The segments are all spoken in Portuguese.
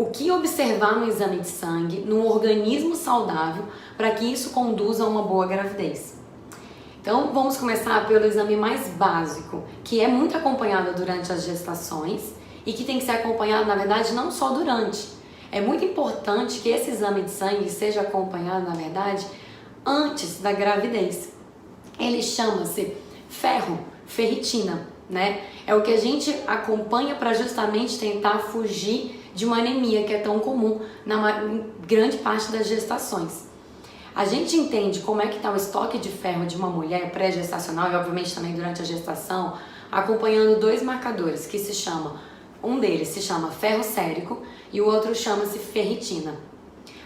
o que observar no exame de sangue, no organismo saudável, para que isso conduza a uma boa gravidez. Então vamos começar pelo exame mais básico, que é muito acompanhado durante as gestações e que tem que ser acompanhado, na verdade, não só durante. É muito importante que esse exame de sangue seja acompanhado, na verdade, antes da gravidez. Ele chama-se ferritina, né? É o que a gente acompanha para justamente tentar fugir de uma anemia que é tão comum em grande parte das gestações. A gente entende como é que está o estoque de ferro de uma mulher pré-gestacional e obviamente também durante a gestação, acompanhando dois marcadores que se chamam, um deles se chama ferro sérico e o outro chama-se ferritina.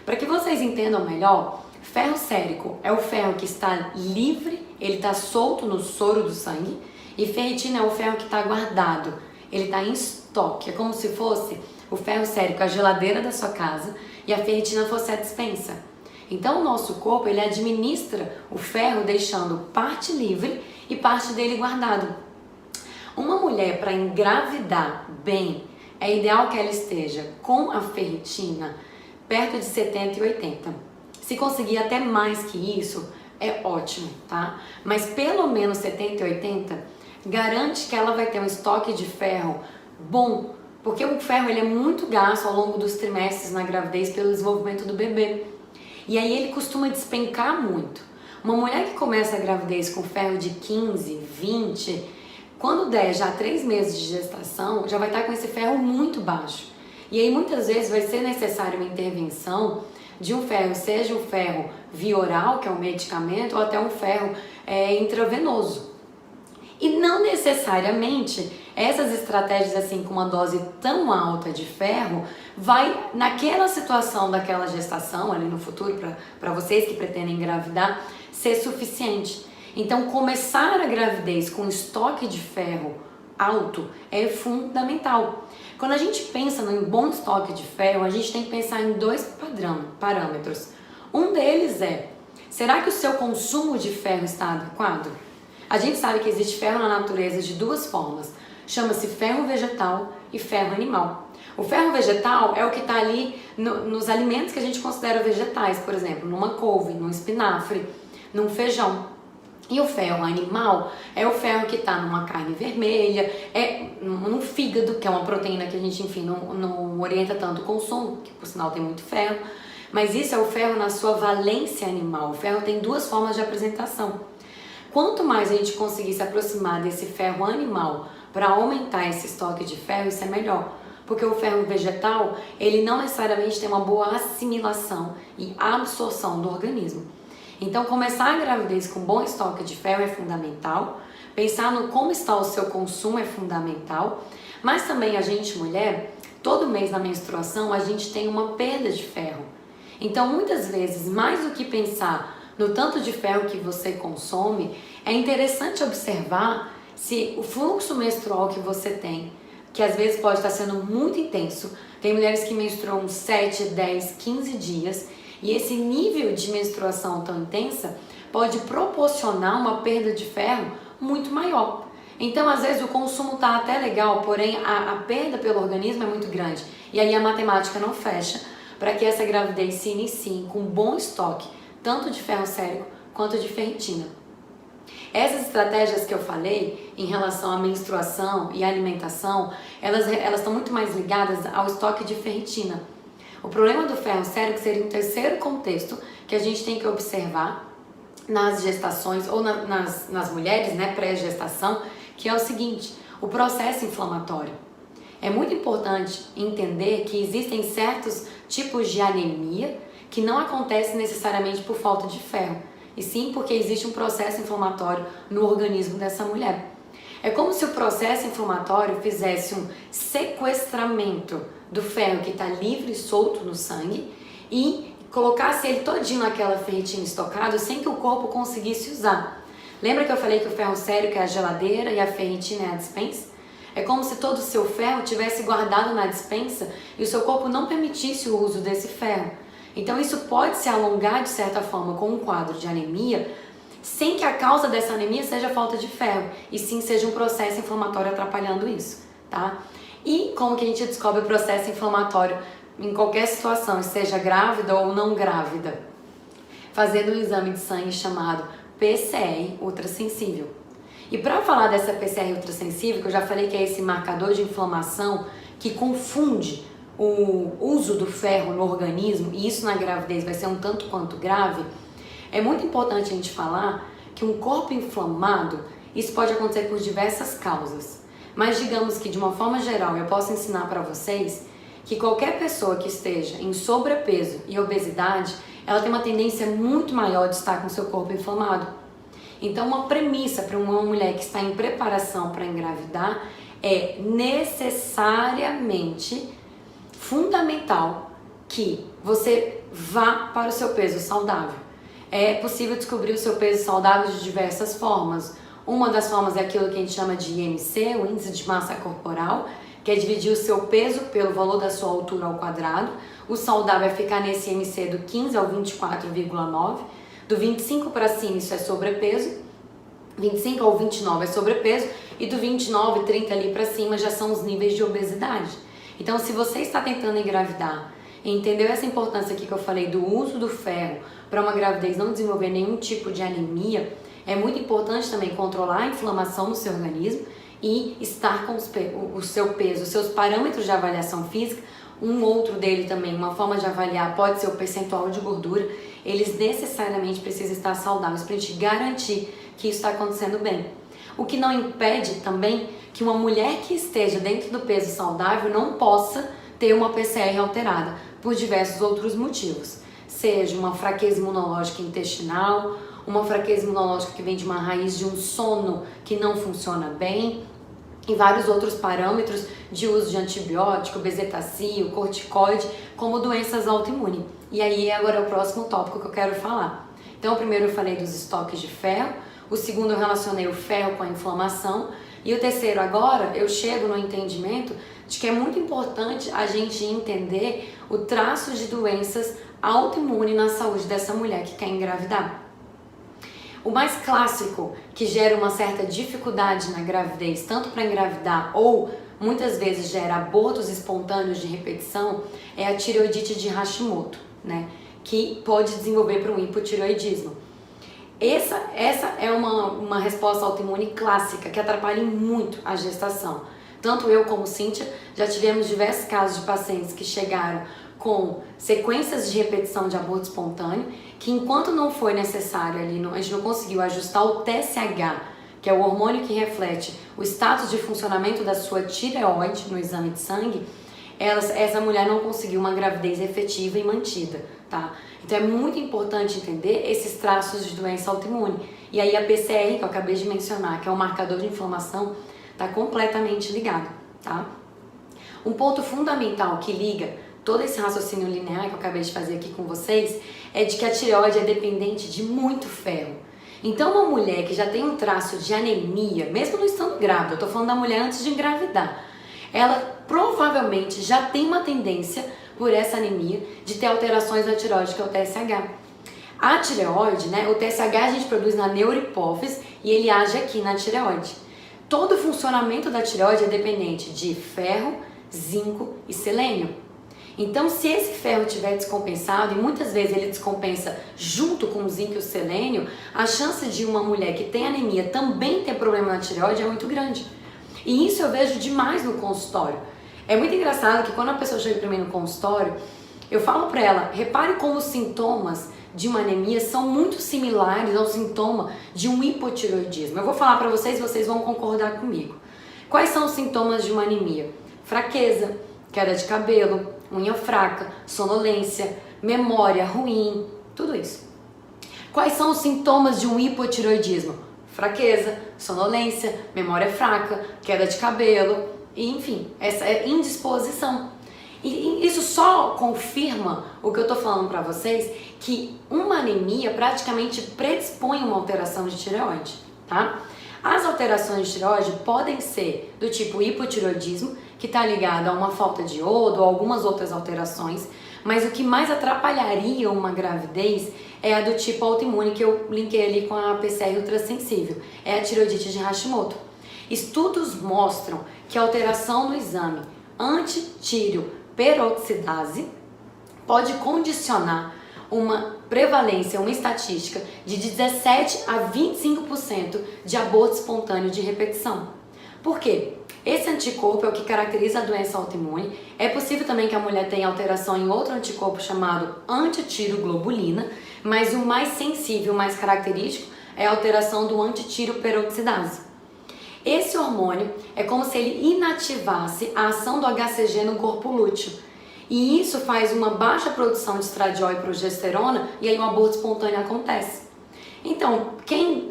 Para que vocês entendam melhor, ferro sérico é o ferro que está livre, ele está solto no soro do sangue, e ferritina é o ferro que está guardado, ele está em estoque, é como se fosse o ferro sérico a geladeira da sua casa e a ferritina fosse a despensa. Então o nosso corpo ele administra o ferro deixando parte livre e parte dele guardado. Uma mulher para engravidar bem, é ideal que ela esteja com a ferritina perto de 70 e 80. Se conseguir até mais que isso, é ótimo, tá? Mas pelo menos 70 e 80 garante que ela vai ter um estoque de ferro bom, porque o ferro ele é muito gasto ao longo dos trimestres na gravidez pelo desenvolvimento do bebê. E aí ele costuma despencar muito. Uma mulher que começa a gravidez com ferro de 15, 20, quando der já 3 meses de gestação, já vai estar com esse ferro muito baixo. E aí muitas vezes vai ser necessária uma intervenção de um ferro, seja um ferro via oral, que é um medicamento, ou até um ferro intravenoso. E não necessariamente essas estratégias assim com uma dose tão alta de ferro vai naquela situação daquela gestação ali no futuro para vocês que pretendem engravidar ser suficiente. Então começar a gravidez com estoque de ferro alto é fundamental. Quando a gente pensa em bom estoque de ferro, a gente tem que pensar em dois parâmetros. Um deles é, será que o seu consumo de ferro está adequado? A gente sabe que existe ferro na natureza de duas formas, chama-se ferro vegetal e ferro animal. O ferro vegetal é o que está ali nos alimentos que a gente considera vegetais, por exemplo, numa couve, num espinafre, num feijão. E o ferro animal é o ferro que está numa carne vermelha, num fígado, que é uma proteína que a gente, enfim, não orienta tanto o consumo, que por sinal tem muito ferro, mas isso é o ferro na sua valência animal. O ferro tem duas formas de apresentação. Quanto mais a gente conseguir se aproximar desse ferro animal para aumentar esse estoque de ferro, isso é melhor. Porque o ferro vegetal, ele não necessariamente tem uma boa assimilação e absorção do organismo. Então, começar a gravidez com bom estoque de ferro é fundamental. Pensar no como está o seu consumo é fundamental. Mas também a gente, mulher, todo mês na menstruação, a gente tem uma perda de ferro. Então, muitas vezes, mais do que pensar no tanto de ferro que você consome, é interessante observar se o fluxo menstrual que você tem, que às vezes pode estar sendo muito intenso, tem mulheres que menstruam 7, 10, 15 dias, e esse nível de menstruação tão intensa pode proporcionar uma perda de ferro muito maior. Então, às vezes, o consumo está até legal, porém a perda pelo organismo é muito grande. E aí a matemática não fecha para que essa gravidez se inicie com bom estoque, tanto de ferro sérico quanto de ferritina. Essas estratégias que eu falei em relação à menstruação e à alimentação, elas estão muito mais ligadas ao estoque de ferritina. O problema do ferro sérico seria um terceiro contexto que a gente tem que observar nas gestações ou nas mulheres, né, pré-gestação, que é o seguinte, o processo inflamatório. É muito importante entender que existem certos tipos de anemia que não acontece necessariamente por falta de ferro, e sim porque existe um processo inflamatório no organismo dessa mulher. É como se o processo inflamatório fizesse um sequestramento do ferro que está livre e solto no sangue e colocasse ele todinho naquela ferritina estocada sem que o corpo conseguisse usar. Lembra que eu falei que o ferro sérico é a geladeira e a ferritina é a despensa? É como se todo o seu ferro tivesse guardado na despensa e o seu corpo não permitisse o uso desse ferro. Então isso pode se alongar de certa forma com um quadro de anemia, sem que a causa dessa anemia seja a falta de ferro, e sim seja um processo inflamatório atrapalhando isso, tá? E como que a gente descobre o processo inflamatório em qualquer situação, seja grávida ou não grávida, fazendo um exame de sangue chamado PCR ultrassensível. E para falar dessa PCR ultrassensível, que eu já falei que é esse marcador de inflamação que confunde o uso do ferro no organismo, e isso na gravidez vai ser um tanto quanto grave, é muito importante a gente falar que um corpo inflamado, isso pode acontecer por diversas causas. Mas digamos que de uma forma geral eu posso ensinar para vocês que qualquer pessoa que esteja em sobrepeso e obesidade, ela tem uma tendência muito maior de estar com seu corpo inflamado. Então uma premissa para uma mulher que está em preparação para engravidar é necessariamente fundamental que você vá para o seu peso saudável. É possível descobrir o seu peso saudável de diversas formas. Uma das formas é aquilo que a gente chama de IMC, o Índice de Massa Corporal, que é dividir o seu peso pelo valor da sua altura ao quadrado. O saudável é ficar nesse IMC do 15 ao 24,9. Do 25 para cima isso é sobrepeso. 25 ao 29 é sobrepeso. E do 29, 30 ali para cima já são os níveis de obesidade. Então, se você está tentando engravidar e entendeu essa importância aqui que eu falei do uso do ferro para uma gravidez não desenvolver nenhum tipo de anemia, é muito importante também controlar a inflamação no seu organismo e estar com o seu peso, os seus parâmetros de avaliação física. Um outro dele também, uma forma de avaliar pode ser o percentual de gordura. Eles necessariamente precisam estar saudáveis para a gente garantir que isso está acontecendo bem. O que não impede também que uma mulher que esteja dentro do peso saudável não possa ter uma PCR alterada por diversos outros motivos. Seja uma fraqueza imunológica intestinal, uma fraqueza imunológica que vem de uma raiz de um sono que não funciona bem, e vários outros parâmetros de uso de antibiótico, bezetacil, corticoide, como doenças autoimunes. E aí agora é o próximo tópico que eu quero falar. Então, primeiro eu falei dos estoques de ferro, o segundo eu relacionei o ferro com a inflamação, e o terceiro agora eu chego no entendimento de que é muito importante a gente entender o traço de doenças autoimunes na saúde dessa mulher que quer engravidar. O mais clássico que gera uma certa dificuldade na gravidez, tanto para engravidar ou muitas vezes gera abortos espontâneos de repetição, é a tireoidite de Hashimoto, né? Que pode desenvolver para um hipotireoidismo. Essa é uma resposta autoimune clássica que atrapalha muito a gestação. Tanto eu como Cíntia já tivemos diversos casos de pacientes que chegaram com sequências de repetição de aborto espontâneo, que enquanto não foi necessário ali, a gente não conseguiu ajustar o TSH, que é o hormônio que reflete o status de funcionamento da sua tireoide no exame de sangue, essa mulher não conseguiu uma gravidez efetiva e mantida, tá? Então é muito importante entender esses traços de doença autoimune. E aí a PCR, que eu acabei de mencionar, que é um marcador de inflamação, está completamente ligado, tá? Um ponto fundamental que liga todo esse raciocínio linear que eu acabei de fazer aqui com vocês é de que a tireoide é dependente de muito ferro. Então uma mulher que já tem um traço de anemia, mesmo não estando grávida, eu tô falando da mulher antes de engravidar, ela provavelmente já tem uma tendência por essa anemia de ter alterações na tireoide, que é o TSH. A tireoide, né, o TSH a gente produz na neurohipófise e ele age aqui na tireoide. Todo o funcionamento da tireoide é dependente de ferro, zinco e selênio. Então, se esse ferro estiver descompensado, e muitas vezes ele descompensa junto com o zinco e o selênio, a chance de uma mulher que tem anemia também ter problema na tireoide é muito grande. E isso eu vejo demais no consultório. É muito engraçado que quando a pessoa chega para mim no consultório, eu falo para ela, repare como os sintomas de uma anemia são muito similares ao sintoma de um hipotireoidismo. Eu vou falar para vocês e vocês vão concordar comigo. Quais são os sintomas de uma anemia? Fraqueza, queda de cabelo, unha fraca, sonolência, memória ruim, tudo isso. Quais são os sintomas de um hipotireoidismo? Fraqueza, sonolência, memória fraca, queda de cabelo, e, enfim, essa é indisposição. E isso só confirma o que eu tô falando para vocês, que uma anemia praticamente predispõe uma alteração de tireoide, tá? As alterações de tireoide podem ser do tipo hipotireoidismo, que está ligado a uma falta de iodo ou algumas outras alterações, mas o que mais atrapalharia uma gravidez é a do tipo autoimune, que eu linkei ali com a PCR ultrassensível, é a tireoidite de Hashimoto. Estudos mostram que a alteração no exame antitíreo peroxidase pode condicionar uma prevalência, uma estatística de 17 a 25% de aborto espontâneo de repetição. Por quê? Esse anticorpo é o que caracteriza a doença autoimune. É possível também que a mulher tenha alteração em outro anticorpo chamado antitiroglobulina, mas o mais sensível, o mais característico é a alteração do antitiroperoxidase. Esse hormônio é como se ele inativasse a ação do HCG no corpo lúteo. E isso faz uma baixa produção de estradiol e progesterona e aí o aborto espontâneo acontece. Então,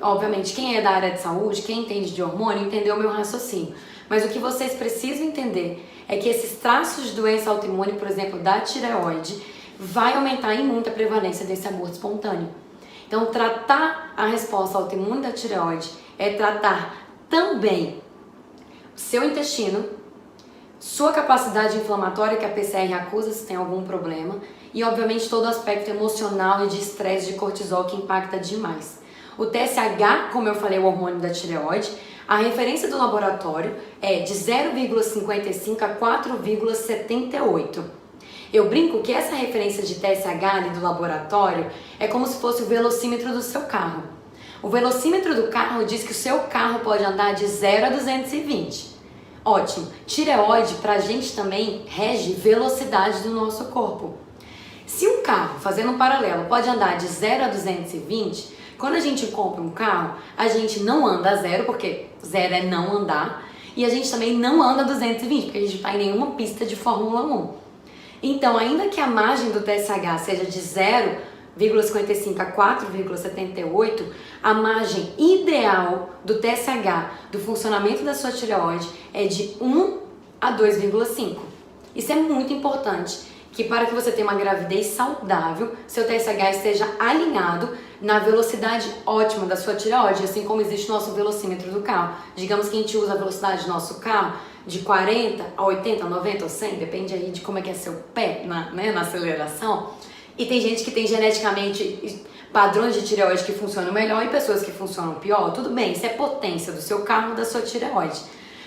obviamente, quem é da área de saúde, quem entende de hormônio, entendeu o meu raciocínio. Mas o que vocês precisam entender é que esses traços de doença autoimune, por exemplo, da tireoide, vai aumentar em muito a prevalência desse aborto espontâneo. Então, tratar a resposta autoimune da tireoide é tratar também seu intestino, sua capacidade inflamatória, que a PCR acusa se tem algum problema, e obviamente todo o aspecto emocional e de estresse de cortisol que impacta demais. O TSH, como eu falei, é o hormônio da tireoide, a referência do laboratório é de 0,55 a 4,78. Eu brinco que essa referência de TSH ali do laboratório é como se fosse o velocímetro do seu carro. O velocímetro do carro diz que o seu carro pode andar de 0 a 220. Ótimo. Tireoide pra gente também rege velocidade do nosso corpo. Se um carro, fazendo um paralelo, pode andar de 0 a 220, quando a gente compra um carro, a gente não anda a 0, porque 0 é não andar, e a gente também não anda a 220, porque a gente não está em nenhuma pista de Fórmula 1. Então, ainda que a margem do TSH seja de 0,55 a 4,78, a margem ideal do TSH, do funcionamento da sua tireoide, é de 1 a 2,5. Isso é muito importante, que para que você tenha uma gravidez saudável, seu TSH esteja alinhado na velocidade ótima da sua tireoide, assim como existe o nosso velocímetro do carro. Digamos que a gente usa a velocidade do nosso carro de 40 a 80, 90 ou 100, depende aí de como é que é seu pé na aceleração. E tem gente que tem geneticamente padrões de tireoide que funcionam melhor e pessoas que funcionam pior. Tudo bem, isso é potência do seu carro, da sua tireoide.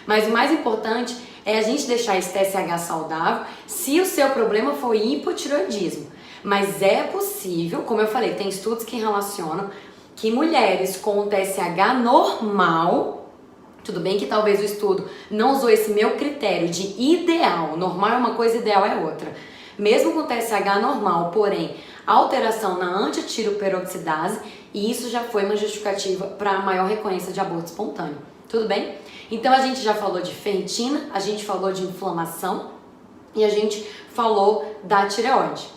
Mas o mais importante é a gente deixar esse TSH saudável se o seu problema for hipotireoidismo. Mas é possível, como eu falei, tem estudos que relacionam que mulheres com TSH normal, tudo bem que talvez o estudo não usou esse meu critério de ideal, normal é uma coisa, ideal é outra. Mesmo com TSH normal, porém, alteração na antitiroperoxidase, e isso já foi uma justificativa para a maior recorrência de aborto espontâneo. Tudo bem? Então a gente já falou de ferritina, a gente falou de inflamação e a gente falou da tireoide.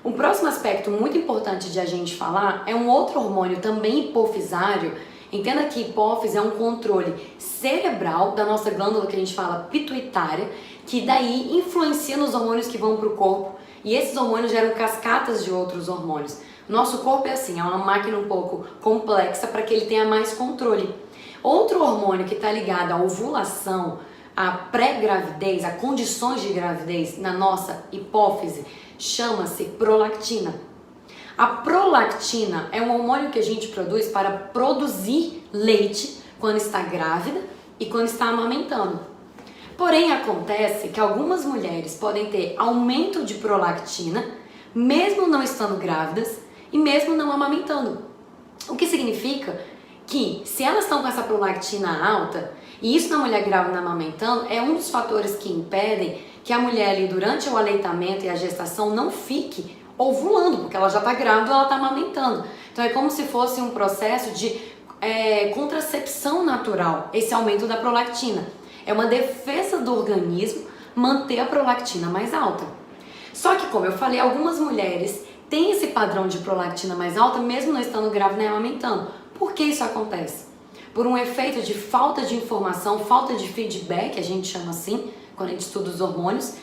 Um próximo aspecto muito importante de a gente falar é um outro hormônio também hipofisário. Entenda que hipófise é um controle cerebral da nossa glândula que a gente fala pituitária, que daí influencia nos hormônios que vão para o corpo, e esses hormônios geram cascatas de outros hormônios. Nosso corpo é assim, é uma máquina um pouco complexa para que ele tenha mais controle. Outro hormônio que está ligado à ovulação, à pré-gravidez, a condições de gravidez na nossa hipófise, chama-se prolactina. A prolactina é um hormônio que a gente produz para produzir leite quando está grávida e quando está amamentando. Porém, acontece que algumas mulheres podem ter aumento de prolactina, mesmo não estando grávidas e mesmo não amamentando. O que significa que, se elas estão com essa prolactina alta, e isso na mulher grávida e amamentando, é um dos fatores que impedem que a mulher ali durante o aleitamento e a gestação não fique ovulando, porque ela já está grávida e ela está amamentando. Então é como se fosse um processo de contracepção natural, esse aumento da prolactina. É uma defesa do organismo manter a prolactina mais alta. Só que, como eu falei, algumas mulheres têm esse padrão de prolactina mais alta mesmo não estando grávida nem amamentando. Por que isso acontece? Por um efeito de falta de informação, falta de feedback, a gente chama assim, quando a gente estuda os hormônios,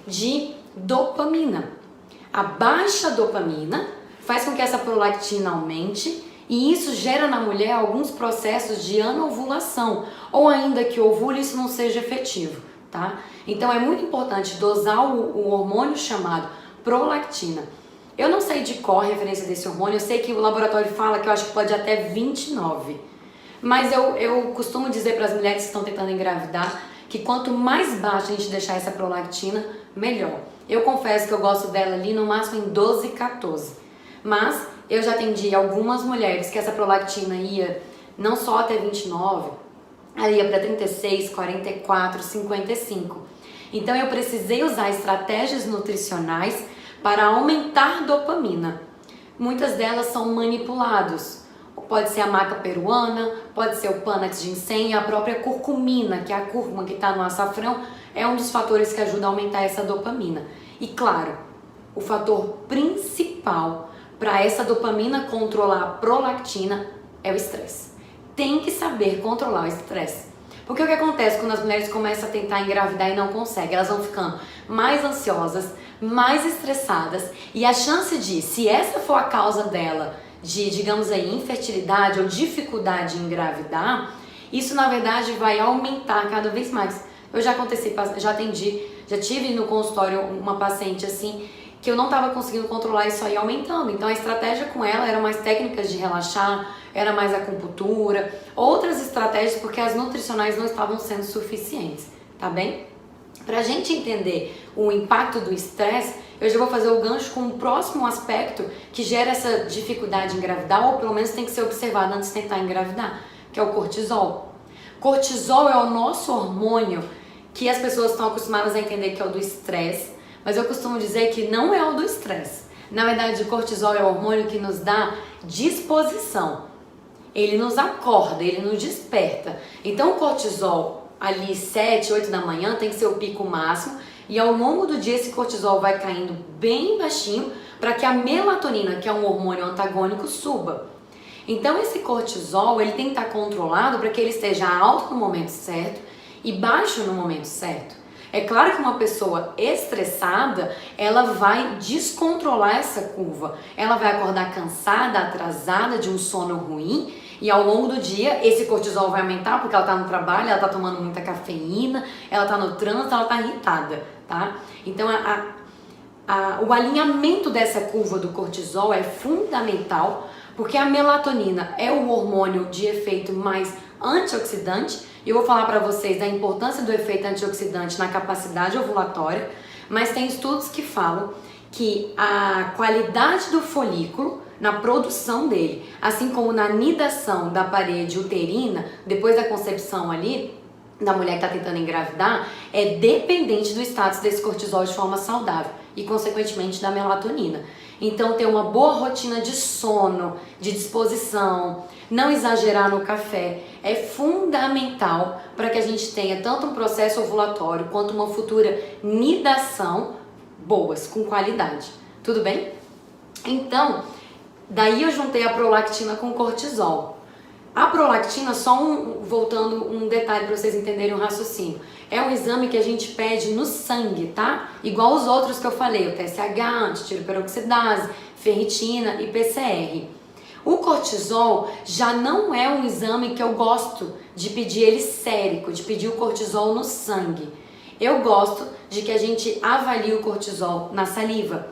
de dopamina. A baixa dopamina faz com que essa prolactina aumente e isso gera na mulher alguns processos de anovulação, ou ainda que ovule isso não seja efetivo, tá? Então é muito importante dosar o hormônio chamado prolactina. Eu não sei de qual a referência desse hormônio, eu sei que o laboratório fala que eu acho que pode até 29. Mas eu costumo dizer para as mulheres que estão tentando engravidar que quanto mais baixa a gente deixar essa prolactina, melhor. Eu confesso que eu gosto dela ali no máximo em 12, 14. Mas eu já atendi algumas mulheres que essa prolactina ia não só até 29, ela ia para 36, 44, 55. Então eu precisei usar estratégias nutricionais para aumentar dopamina. Muitas delas são manipulados. Pode ser a maca peruana, pode ser o panax ginseng, a própria curcumina, que é a cúrcuma que está no açafrão, é um dos fatores que ajuda a aumentar essa dopamina. E claro, o fator principal para essa dopamina controlar a prolactina é o estresse. Tem que saber controlar o estresse. Porque o que acontece quando as mulheres começam a tentar engravidar e não conseguem? Elas vão ficando mais ansiosas, mais estressadas, e a chance de, se essa for a causa dela, de, digamos aí, infertilidade ou dificuldade em engravidar, isso na verdade vai aumentar cada vez mais. Eu já atendi, já tive no consultório uma paciente assim, que eu não estava conseguindo controlar isso aí aumentando. Então a estratégia com ela era mais técnicas de relaxar, era mais acupuntura, outras estratégias, porque as nutricionais não estavam sendo suficientes, tá bem? Pra gente entender o impacto do estresse, eu já vou fazer o gancho com o próximo aspecto que gera essa dificuldade em engravidar, ou pelo menos tem que ser observado antes de tentar engravidar, que é o cortisol. Cortisol é o nosso hormônio que as pessoas estão acostumadas a entender que é o do estresse, mas eu costumo dizer que não é o do estresse. Na verdade, o cortisol é o hormônio que nos dá disposição. Ele nos acorda, ele nos desperta. Então o cortisol ali 7, 8 da manhã tem que ser o pico máximo, e ao longo do dia esse cortisol vai caindo bem baixinho para que a melatonina, que é um hormônio antagônico, suba. Então esse cortisol ele tem que estar controlado para que ele esteja alto no momento certo e baixo no momento certo. É claro que uma pessoa estressada, ela vai descontrolar essa curva. Ela vai acordar cansada, atrasada, de um sono ruim, e ao longo do dia esse cortisol vai aumentar porque ela está no trabalho, ela está tomando muita cafeína, ela está no trânsito, ela está irritada, tá? Então o alinhamento dessa curva do cortisol é fundamental, porque a melatonina é o hormônio de efeito mais antioxidante. Eu vou falar para vocês da importância do efeito antioxidante na capacidade ovulatória, mas tem estudos que falam que a qualidade do folículo na produção dele, assim como na nidação da parede uterina, depois da concepção ali, da mulher que está tentando engravidar, é dependente do status desse cortisol de forma saudável e, consequentemente, da melatonina. Então, ter uma boa rotina de sono, de disposição, não exagerar no café, é fundamental para que a gente tenha tanto um processo ovulatório quanto uma futura nidação boas, com qualidade. Tudo bem? Então, daí eu juntei a prolactina com o cortisol. A prolactina, voltando um detalhe para vocês entenderem o raciocínio, é um exame que a gente pede no sangue, tá? Igual os outros que eu falei, o TSH, antitiriperoxidase, ferritina e PCR. O cortisol já não é um exame que eu gosto de pedir ele sérico, de pedir o cortisol no sangue. Eu gosto de que a gente avalie o cortisol na saliva.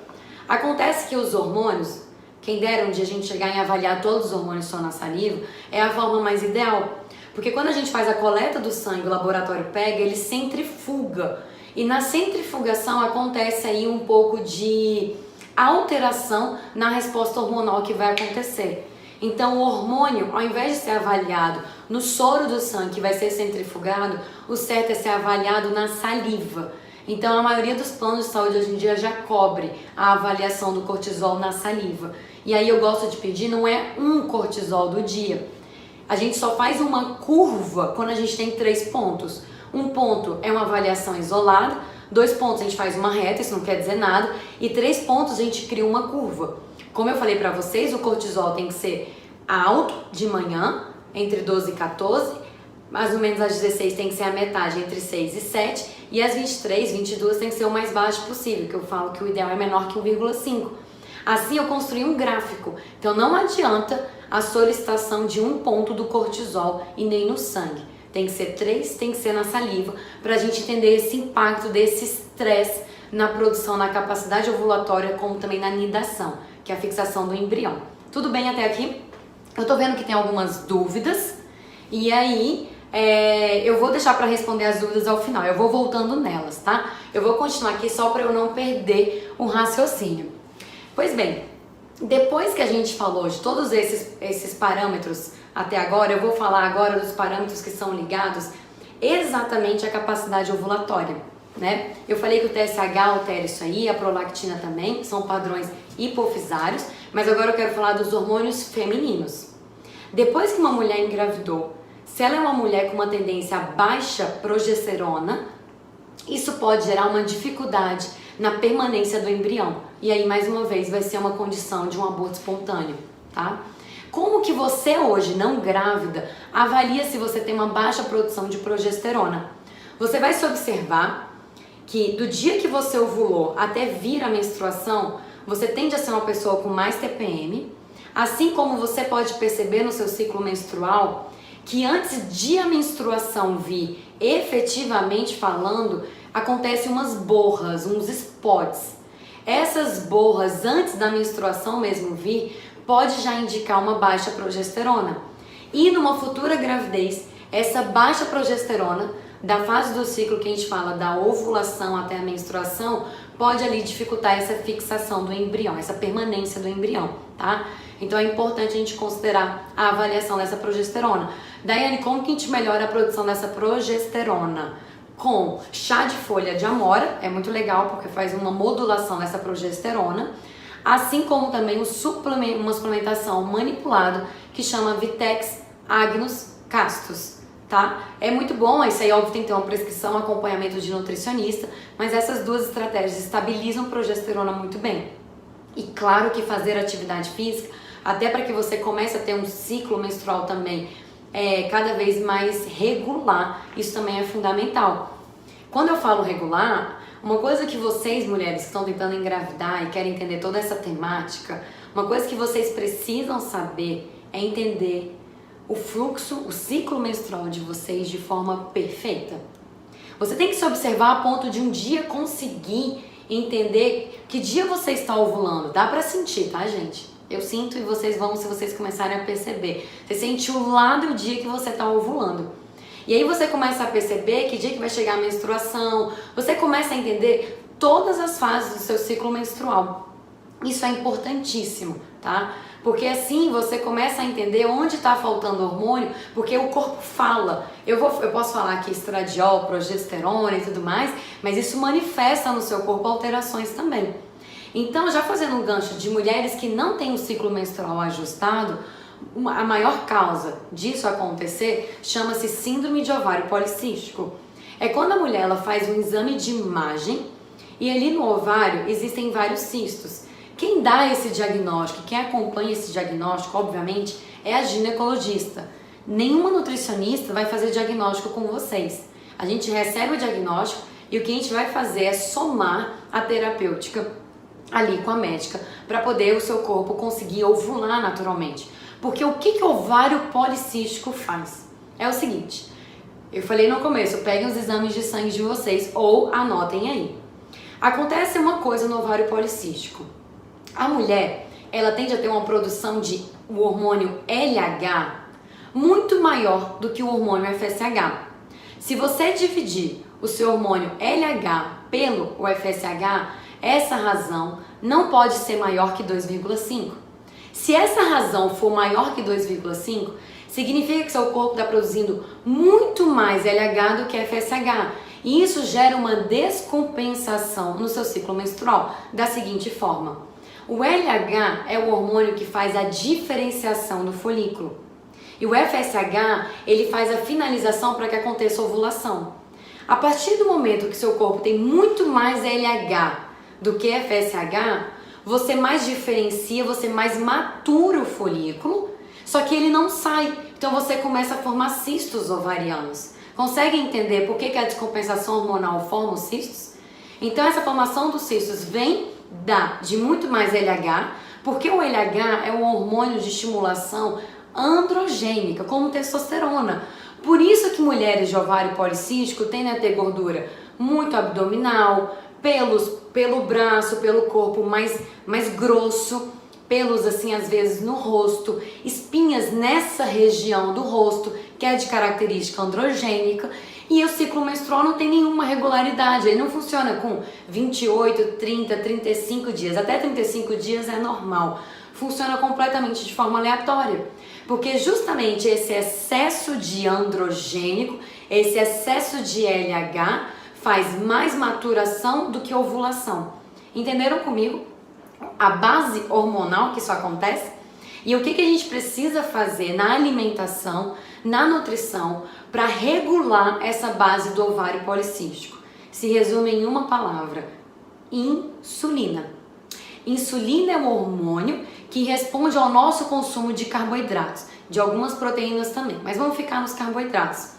Acontece que os hormônios, quem dera um dia a gente chegar em avaliar todos os hormônios só na saliva, é a forma mais ideal. Porque quando a gente faz a coleta do sangue, o laboratório pega, ele centrifuga. E na centrifugação acontece aí um pouco de alteração na resposta hormonal que vai acontecer. Então o hormônio, ao invés de ser avaliado no soro do sangue, que vai ser centrifugado, o certo é ser avaliado na saliva. Então a maioria dos planos de saúde hoje em dia já cobre a avaliação do cortisol na saliva. E aí eu gosto de pedir, não é um cortisol do dia. A gente só faz uma curva quando a gente tem 3 pontos. Um ponto é uma avaliação isolada, 2 pontos a gente faz uma reta, isso não quer dizer nada, e 3 pontos a gente cria uma curva. Como eu falei pra vocês, o cortisol tem que ser alto de manhã, entre 12 e 14, mais ou menos às 16 tem que ser a metade, entre 6 e 7, e às 23, 22 tem que ser o mais baixo possível, que eu falo que o ideal é menor que 1,5. Assim eu construí um gráfico, então não adianta a solicitação de um ponto do cortisol e nem no sangue. Tem que ser 3, tem que ser na saliva, para a gente entender esse impacto desse estresse na produção, na capacidade ovulatória, como também na nidação, que é a fixação do embrião. Tudo bem até aqui? Eu tô vendo que tem algumas dúvidas, e aí eu vou deixar para responder as dúvidas ao final, eu vou voltando nelas, tá? Eu vou continuar aqui só para eu não perder o raciocínio. Pois bem, depois que a gente falou de todos esses parâmetros até agora, eu vou falar agora dos parâmetros que são ligados exatamente à capacidade ovulatória, né? Eu falei que o TSH altera isso aí, a prolactina também, são padrões hipofisários, mas agora eu quero falar dos hormônios femininos. Depois que uma mulher engravidou, se ela é uma mulher com uma tendência a baixa progesterona, isso pode gerar uma dificuldade na permanência do embrião. E aí, mais uma vez, vai ser uma condição de um aborto espontâneo, tá? Como que você hoje, não grávida, avalia se você tem uma baixa produção de progesterona? Você vai se observar que do dia que você ovulou até vir a menstruação, você tende a ser uma pessoa com mais TPM, assim como você pode perceber no seu ciclo menstrual que antes de a menstruação vir, efetivamente falando, acontecem umas borras, uns spots. Essas borras antes da menstruação mesmo vir, pode já indicar uma baixa progesterona. E numa futura gravidez, essa baixa progesterona, da fase do ciclo que a gente fala da ovulação até a menstruação, pode ali dificultar essa fixação do embrião, essa permanência do embrião, tá? Então é importante a gente considerar a avaliação dessa progesterona. Daiane, como que a gente melhora a produção dessa progesterona? Com chá de folha de amora, é muito legal porque faz uma modulação dessa progesterona, assim como também uma suplementação manipulada que chama Vitex Agnus Castus, tá? É muito bom, isso aí óbvio tem que ter uma prescrição, acompanhamento de nutricionista, mas essas duas estratégias estabilizam a progesterona muito bem. E claro que fazer atividade física, até para que você comece a ter um ciclo menstrual também cada vez mais regular, isso também é fundamental. Quando eu falo regular, uma coisa que vocês, mulheres que estão tentando engravidar e querem entender toda essa temática, uma coisa que vocês precisam saber é entender o fluxo, o ciclo menstrual de vocês de forma perfeita. Você tem que se observar a ponto de um dia conseguir entender que dia você está ovulando. Dá pra sentir, tá, gente? Eu sinto e vocês vão, se vocês começarem a perceber. Você sente o lado do dia que você está ovulando. E aí você começa a perceber que dia que vai chegar a menstruação, você começa a entender todas as fases do seu ciclo menstrual. Isso é importantíssimo, tá? Porque assim você começa a entender onde está faltando hormônio, porque o corpo fala. Eu posso falar aqui estradiol, progesterona e tudo mais, mas isso manifesta no seu corpo alterações também. Então, já fazendo um gancho de mulheres que não têm o ciclo menstrual ajustado, a maior causa disso acontecer chama-se síndrome de ovário policístico. É quando a mulher ela faz um exame de imagem e ali no ovário existem vários cistos. Quem dá esse diagnóstico, quem acompanha esse diagnóstico, obviamente, é a ginecologista. Nenhuma nutricionista vai fazer diagnóstico com vocês. A gente recebe o diagnóstico e o que a gente vai fazer é somar a terapêutica ali com a médica para poder o seu corpo conseguir ovular naturalmente. Porque o que o ovário policístico faz? É o seguinte, eu falei no começo, peguem os exames de sangue de vocês ou anotem aí. Acontece uma coisa no ovário policístico. A mulher, ela tende a ter uma produção de o hormônio LH muito maior do que o hormônio FSH. Se você dividir o seu hormônio LH pelo o FSH, essa razão não pode ser maior que 2,5. Se essa razão for maior que 2,5, significa que seu corpo está produzindo muito mais LH do que FSH. E isso gera uma descompensação no seu ciclo menstrual da seguinte forma. O LH é o hormônio que faz a diferenciação do folículo. E o FSH, ele faz a finalização para que aconteça a ovulação. A partir do momento que seu corpo tem muito mais LH do que FSH, você mais diferencia, você mais matura o folículo, só que ele não sai. Então você começa a formar cistos ovarianos. Consegue entender por que a descompensação hormonal forma os cistos? Então essa formação dos cistos vem de muito mais LH, porque o LH é um hormônio de estimulação androgênica, como testosterona. Por isso que mulheres de ovário policístico tendem a ter gordura muito abdominal, pelos pelo braço, pelo corpo mais grosso, pelos assim às vezes no rosto, espinhas nessa região do rosto, que é de característica androgênica, e o ciclo menstrual não tem nenhuma regularidade, ele não funciona com 28, 30, 35 dias, até 35 dias é normal, funciona completamente de forma aleatória, porque justamente esse excesso de androgênico, esse excesso de LH faz mais maturação do que ovulação. Entenderam comigo a base hormonal que isso acontece? E o que a gente precisa fazer na alimentação, na nutrição, para regular essa base do ovário policístico? Se resume em uma palavra: insulina. Insulina é um hormônio que responde ao nosso consumo de carboidratos, de algumas proteínas também, mas vamos ficar nos carboidratos.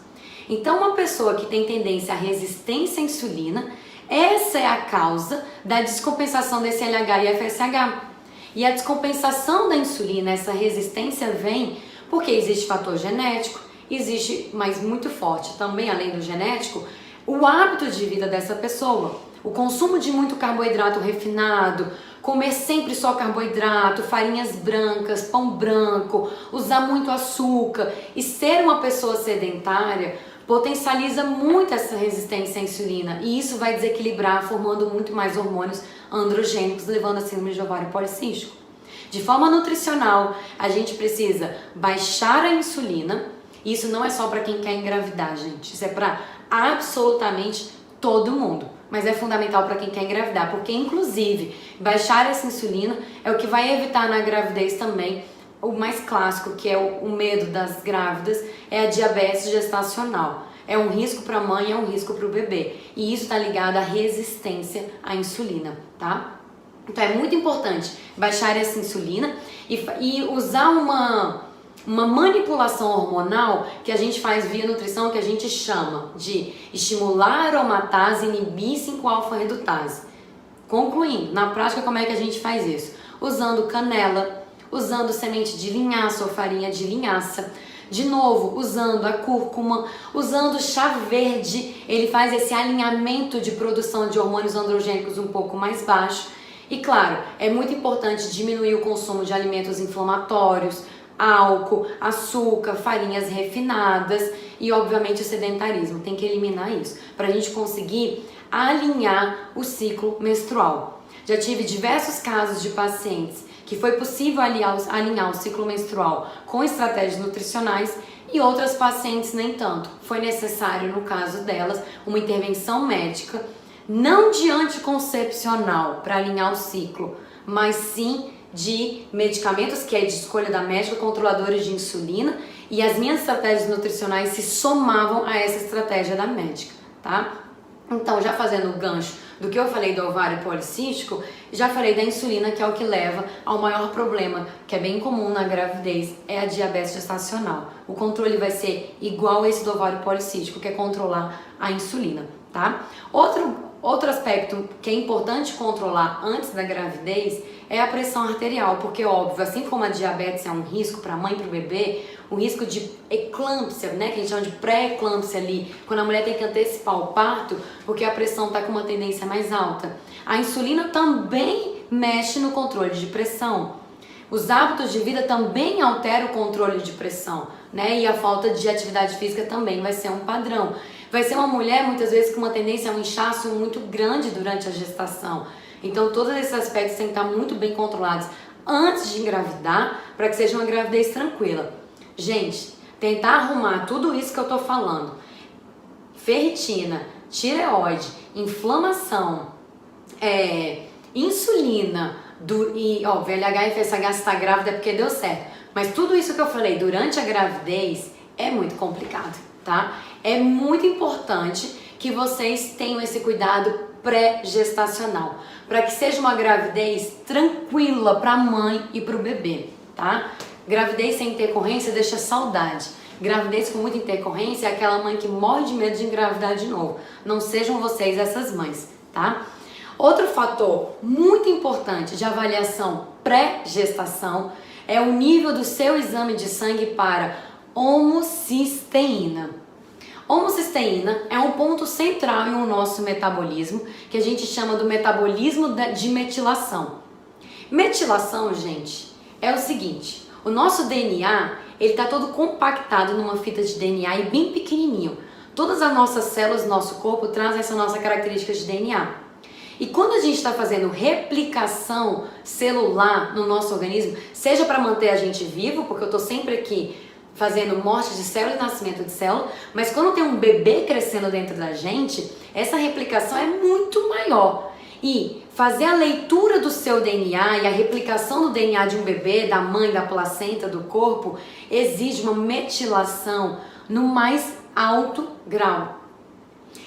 Então, uma pessoa que tem tendência à resistência à insulina, essa é a causa da descompensação desse LH e FSH. E a descompensação da insulina, essa resistência vem porque existe fator genético, existe, mas muito forte também, além do genético, o hábito de vida dessa pessoa. O consumo de muito carboidrato refinado, comer sempre só carboidrato, farinhas brancas, pão branco, usar muito açúcar e ser uma pessoa sedentária potencializa muito essa resistência à insulina e isso vai desequilibrar, formando muito mais hormônios androgênicos, levando a síndrome de ovário policístico. De forma nutricional, a gente precisa baixar a insulina. Isso não é só para quem quer engravidar, gente. Isso é para absolutamente todo mundo. Mas é fundamental para quem quer engravidar, porque inclusive baixar essa insulina é o que vai evitar na gravidez também o mais clássico, que é o medo das grávidas, é a diabetes gestacional. É um risco para a mãe, é um risco para o bebê. E isso está ligado à resistência à insulina, tá? Então é muito importante baixar essa insulina e usar uma manipulação hormonal que a gente faz via nutrição, que a gente chama de estimular a aromatase e inibir 5-alfa-redutase. Concluindo, na prática como é que a gente faz isso? Usando canela, usando semente de linhaça ou farinha de linhaça, de novo, usando a cúrcuma, usando o chá verde, ele faz esse alinhamento de produção de hormônios androgênicos um pouco mais baixo. E claro, é muito importante diminuir o consumo de alimentos inflamatórios, álcool, açúcar, farinhas refinadas e obviamente o sedentarismo, tem que eliminar isso, para a gente conseguir alinhar o ciclo menstrual. Já tive diversos casos de pacientes que foi possível alinhar o ciclo menstrual com estratégias nutricionais e outras pacientes nem tanto. Foi necessário, no caso delas, uma intervenção médica, não de anticoncepcional para alinhar o ciclo, mas sim de medicamentos, que é de escolha da médica, controladores de insulina, e as minhas estratégias nutricionais se somavam a essa estratégia da médica, tá? Então, já fazendo o gancho do que eu falei do ovário policístico, já falei da insulina, que é o que leva ao maior problema, que é bem comum na gravidez, é a diabetes gestacional. O controle vai ser igual esse do ovário policístico, que é controlar a insulina, tá? Outro aspecto que é importante controlar antes da gravidez é a pressão arterial, porque óbvio, assim como a diabetes é um risco para a mãe e para o bebê, o risco de eclâmpsia, né, que a gente chama de pré-eclâmpsia ali, quando a mulher tem que antecipar o parto, porque a pressão está com uma tendência mais alta. A insulina também mexe no controle de pressão. Os hábitos de vida também alteram o controle de pressão, né, e a falta de atividade física também vai ser um padrão. Vai ser uma mulher, muitas vezes, com uma tendência a um inchaço muito grande durante a gestação. Então, todos esses aspectos têm que estar muito bem controlados antes de engravidar, para que seja uma gravidez tranquila. Gente, tentar arrumar tudo isso que eu tô falando, ferritina, tireoide, inflamação, insulina, e VLH e FSH, se tá grávida é porque deu certo. Mas tudo isso que eu falei durante a gravidez é muito complicado, tá? É muito importante que vocês tenham esse cuidado pré-gestacional, para que seja uma gravidez tranquila para a mãe e para o bebê, tá? Gravidez sem intercorrência deixa saudade. Gravidez com muita intercorrência é aquela mãe que morre de medo de engravidar de novo. Não sejam vocês essas mães, tá? Outro fator muito importante de avaliação pré-gestação é o nível do seu exame de sangue para homocisteína. Homocisteína é um ponto central em o nosso metabolismo, que a gente chama do metabolismo de metilação. Metilação, gente, é o seguinte, o nosso DNA, ele tá todo compactado numa fita de DNA e bem pequenininho. Todas as nossas células do nosso corpo trazem essa nossa característica de DNA. E quando a gente está fazendo replicação celular no nosso organismo, seja para manter a gente vivo, porque eu estou sempre aqui fazendo morte de célula e nascimento de célula, mas quando tem um bebê crescendo dentro da gente, essa replicação é muito maior. E fazer a leitura do seu DNA e a replicação do DNA de um bebê, da mãe, da placenta, do corpo, exige uma metilação no mais alto grau.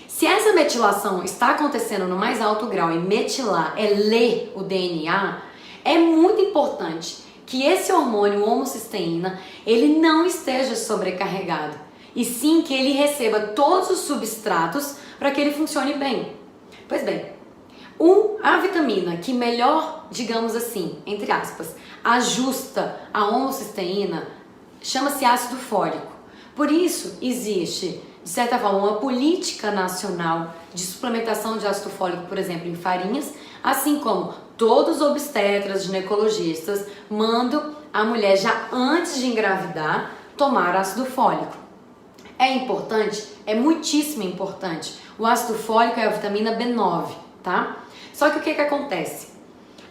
Se essa metilação está acontecendo no mais alto grau, e metilar é ler o DNA, é muito importante que esse hormônio homocisteína, ele não esteja sobrecarregado, e sim que ele receba todos os substratos para que ele funcione bem. Pois bem, a vitamina que melhor, digamos assim, entre aspas, ajusta a homocisteína, chama-se ácido fólico. Por isso existe, de certa forma, uma política nacional de suplementação de ácido fólico, por exemplo, em farinhas, assim como todos os obstetras, ginecologistas mandam a mulher já antes de engravidar tomar ácido fólico. É importante, é muitíssimo importante. O ácido fólico é a vitamina B9, tá? Só que o que acontece?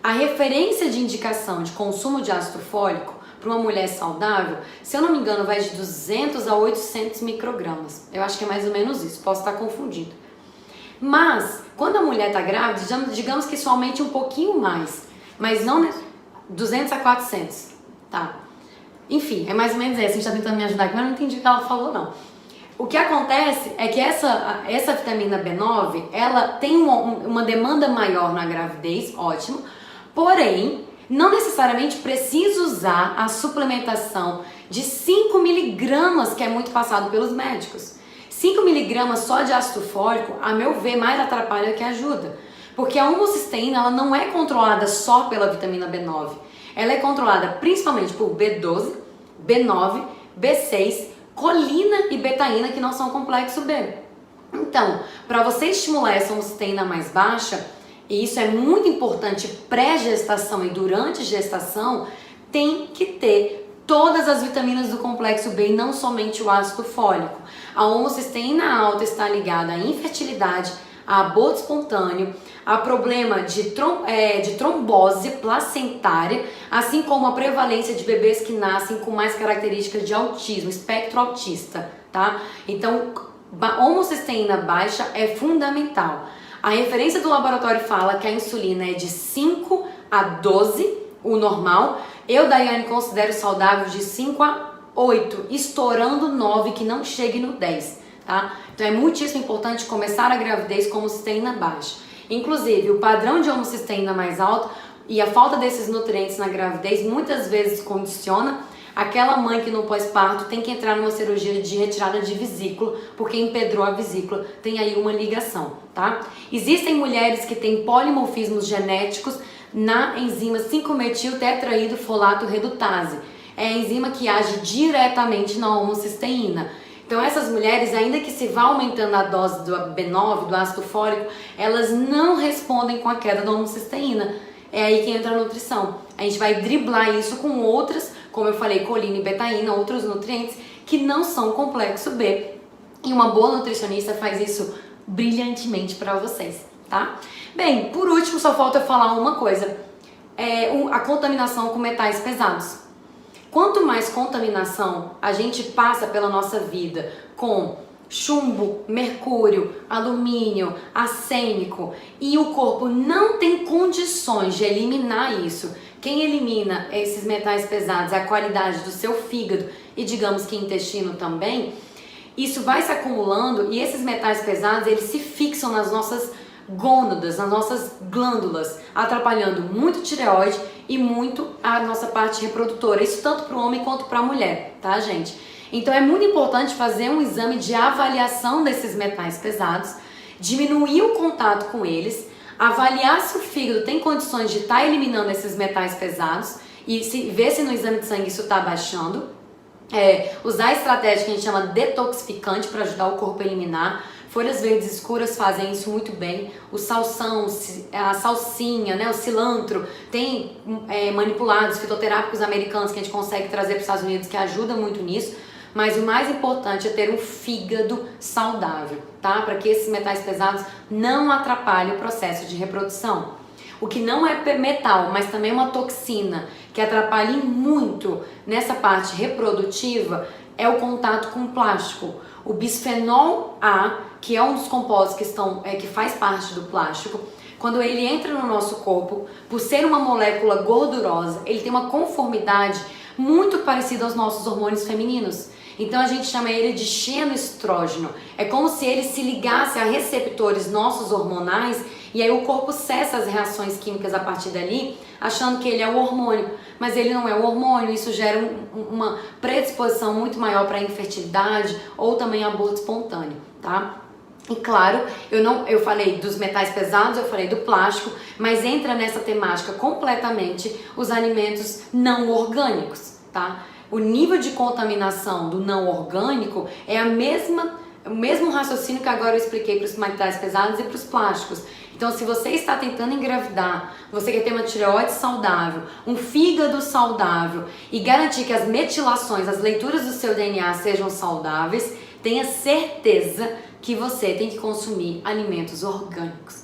A referência de indicação de consumo de ácido fólico para uma mulher saudável, se eu não me engano, vai de 200 a 800 microgramas. Eu acho que é mais ou menos isso, posso estar confundindo. Mas, quando a mulher está grávida, digamos que isso aumente um pouquinho mais, mas não 200 a 400, tá? Enfim, é mais ou menos isso, a gente está tentando me ajudar aqui, mas não entendi o que ela falou, não. O que acontece é que essa vitamina B9, ela tem uma demanda maior na gravidez, ótimo, porém, não necessariamente precisa usar a suplementação de 5 miligramas, que é muito passado pelos médicos. 5 miligramas só de ácido fólico, a meu ver, mais atrapalha que ajuda. Porque a homocisteína, ela não é controlada só pela vitamina B9. Ela é controlada principalmente por B12, B9, B6, colina e betaína, que não são complexo B. Então, para você estimular essa homocisteína mais baixa, e isso é muito importante pré-gestação e durante gestação, tem que ter todas as vitaminas do complexo B e não somente o ácido fólico. A homocisteína alta está ligada à infertilidade, a aborto espontâneo, a problema de trombose placentária, assim como a prevalência de bebês que nascem com mais características de autismo, espectro autista, tá? Então, homocisteína baixa é fundamental. A referência do laboratório fala que a insulina é de 5 a 12, o normal. Eu, Daiane, considero saudável de 5 a 8, estourando 9, que não chegue no 10, tá? Então é muitíssimo importante começar a gravidez com homocisteína baixa. Inclusive, o padrão de homocisteína mais alto e a falta desses nutrientes na gravidez muitas vezes condiciona aquela mãe que no pós-parto tem que entrar numa cirurgia de retirada de vesícula porque empedrou a vesícula, tem aí uma ligação, tá? Existem mulheres que têm polimorfismos genéticos na enzima 5-metil-tetraído-folato redutase. É a enzima que age diretamente na homocisteína. Então essas mulheres, ainda que se vá aumentando a dose do B9, do ácido fólico, elas não respondem com a queda da homocisteína. É aí que entra a nutrição. A gente vai driblar isso com outras, como eu falei, colina e betaína, outros nutrientes que não são complexo B. E uma boa nutricionista faz isso brilhantemente para vocês, tá? Bem, por último, só falta eu falar uma coisa. A contaminação com metais pesados. Quanto mais contaminação a gente passa pela nossa vida com chumbo, mercúrio, alumínio, arsênico e o corpo não tem condições de eliminar isso, quem elimina esses metais pesados é a qualidade do seu fígado e digamos que intestino também, isso vai se acumulando e esses metais pesados eles se fixam nas nossas gônadas, nas nossas glândulas, atrapalhando muito a tireoide e muito a nossa parte reprodutora, isso tanto para o homem quanto para a mulher, tá, gente? Então é muito importante fazer um exame de avaliação desses metais pesados, diminuir o contato com eles, avaliar se o fígado tem condições de estar eliminando esses metais pesados e ver se no exame de sangue isso está baixando. Usar a estratégia que a gente chama detoxificante para ajudar o corpo a eliminar, Folhas verdes escuras fazem isso muito bem. O salsão, a salsinha, né, o cilantro, tem manipulados fitoterápicos americanos que a gente consegue trazer para os Estados Unidos que ajuda muito nisso. Mas o mais importante é ter um fígado saudável, tá? Para que esses metais pesados não atrapalhem o processo de reprodução. O que não é metal, mas também uma toxina que atrapalha muito nessa parte reprodutiva é o contato com o plástico. O bisfenol A, que é um dos compostos que faz parte do plástico, quando ele entra no nosso corpo, por ser uma molécula gordurosa, ele tem uma conformidade muito parecida aos nossos hormônios femininos. Então a gente chama ele de xenoestrógeno. É como se ele se ligasse a receptores nossos hormonais e aí o corpo cessa as reações químicas a partir dali, achando que ele é o hormônio. Mas ele não é o hormônio, isso gera uma predisposição muito maior para infertilidade ou também aborto espontâneo, tá? E claro, eu falei dos metais pesados, eu falei do plástico, mas entra nessa temática completamente os alimentos não orgânicos, tá? O nível de contaminação do não orgânico é o mesmo raciocínio que agora eu expliquei para os metais pesados e para os plásticos. Então, se você está tentando engravidar, você quer ter uma tireoide saudável, um fígado saudável e garantir que as metilações, as leituras do seu DNA sejam saudáveis, tenha certeza que você tem que consumir alimentos orgânicos.